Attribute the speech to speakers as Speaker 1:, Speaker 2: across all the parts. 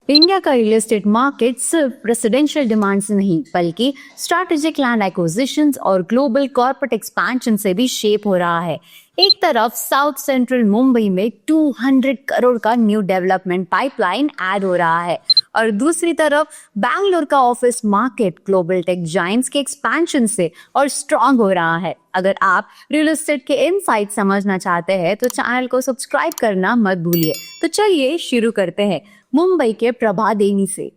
Speaker 1: India का real estate market सिर्फ residential demand से नहीं बल्कि स्ट्रैटेजिक लैंड एक्विजिशंस और ग्लोबल कॉर्पोरेट एक्सपेंशन से भी शेप हो रहा है। एक तरफ साउथ सेंट्रल मुंबई में 200 करोड़ का न्यू डेवलपमेंट पाइपलाइन ऐड हो रहा है और दूसरी तरफ बैंगलोर का office market global tech giants के एक्सपेंशन से और स्ट्रांग हो रहा है। अगर आप रियल एस्टेट के इनसाइट समझना चाहते हैं तो चैनल को सब्सक्राइब करना मत भूलिए। तो चलिए शुरू करते हैं मुंबई के प्रभादेवी से।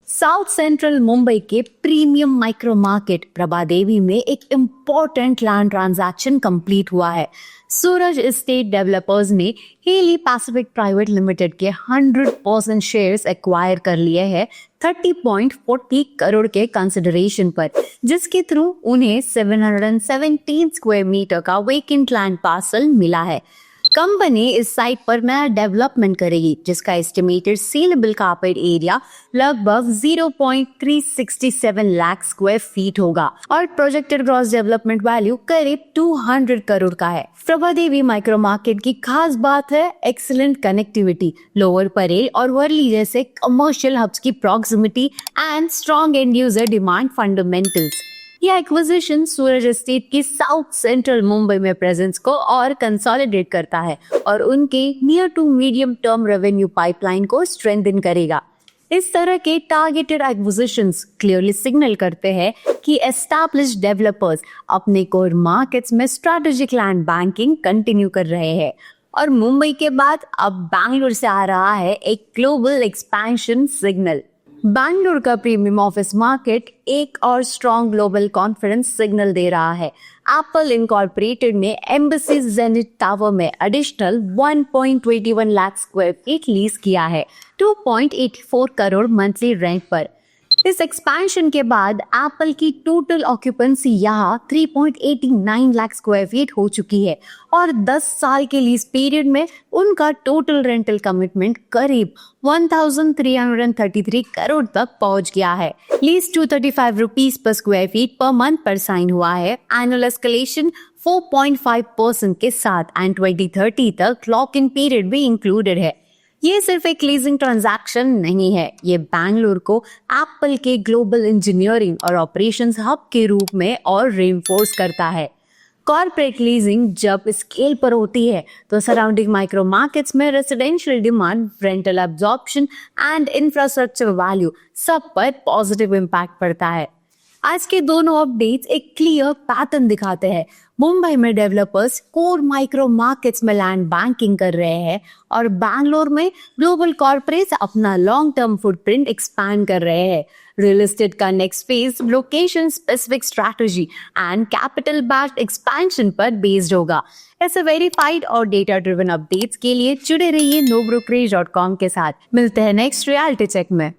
Speaker 1: साउथ सेंट्रल मुंबई के प्रीमियम माइक्रो मार्केट प्रभादेवी में एक इम्पोर्टेंट लैंड ट्रांजैक्शन कंप्लीट हुआ है। सूरज एस्टेट डेवलपर्स ने हेली पैसिफिक प्राइवेट लिमिटेड के 100% शेयर्स एक्वायर कर लिए हैं 30.40 करोड़ के कंसिडरेशन पर, जिसके थ्रू उन्हें 717 स्क्वायर मीटर का वेकेंट लैंड पार्सल मिला है। कंपनी इस साइट पर नया डेवलपमेंट करेगी जिसका एस्टिमेटेड सेलेबल कार्पेट एरिया लगभग 0.367 लाख स्क्वायर फीट होगा और प्रोजेक्टेड ग्रॉस डेवलपमेंट वैल्यू करीब 200 करोड़ का है। प्रभादेवी माइक्रो मार्केट की खास बात है एक्सीलेंट कनेक्टिविटी, लोअर परेल और वर्ली जैसे कमर्शियल हब्स की proximity and strong and user demand fundamentals. यह एक्विजिशन सूरज एस्टेट की साउथ सेंट्रल मुंबई में प्रेजेंस को और कंसोलिडेट करता है और उनके near to medium term revenue pipeline को स्ट्रेंथन करेगा। इस तरह के टारगेटेड एक्विजिशंस क्लियरली सिग्नल करते हैं कि एस्टैब्लिश्ड डेवलपर्स अपने कोर मार्केट्स में स्ट्रैटेजिक लैंड बैंकिंग कंटिन्यू कर रहे हैं और मुंबई के बाद अब बैंगलोर से आ रहा है एक ग्लोबल एक्सपेंशन सिग्नल। बैंगलोर का प्रीमियम ऑफिस मार्केट एक और स्ट्रॉन्ग ग्लोबल कॉन्फिडेंस सिग्नल दे रहा है। एप्पल इनकॉर्पोरेटेड ने एम्बेसी जेनिथ टावर में additional 1.21 lakh square feet lease किया है 2.84 करोड़ मंथली रेंट पर। इस एक्सपेंशन के बाद एप्पल की टोटल ऑक्यूपेंसी यहाँ 3.89 लाख स्क्वायर फीट हो चुकी है और 10 साल के लीज पीरियड में उनका टोटल रेंटल कमिटमेंट करीब 1333 करोड़ तक पहुंच गया है। लीज 235 रुपीस पर स्क्वायर फीट पर मंथ पर साइन हुआ है। एनुअल एस्केलेशन 4.5% के साथ एंड 2030 तक लॉक इन पीरियड भी इंक्लूडेड है। ये सिर्फ एक लीजिंग ट्रांजैक्शन नहीं है, ये बैंगलोर को एप्पल के ग्लोबल इंजीनियरिंग और ऑपरेशंस हब के रूप में और रेनफोर्स करता है। कॉर्पोरेट लीजिंग जब स्केल पर होती है तो सराउंडिंग माइक्रो मार्केट्स में residential demand, rental absorption and infrastructure value सब पर पॉजिटिव इम्पैक्ट पड़ता है। आज के दोनों अपडेट्स एक क्लियर पैटर्न दिखाते हैं। मुंबई में डेवलपर्स कोर माइक्रो मार्केट्स में लैंड बैंकिंग कर रहे हैं और बैंगलोर में ग्लोबल कॉर्पोरेट्स अपना लॉन्ग टर्म फुटप्रिंट एक्सपैंड कर रहे हैं। रियल एस्टेट का next phase location specific strategy and capital backed expansion पर बेस्ड होगा। ऐसे वेरीफाइड और डेटा ड्रिवन अपडेट्स के लिए जुड़े रहिए nobrokerage.com के साथ। मिलते हैं नेक्स्ट रियलिटी चेक में।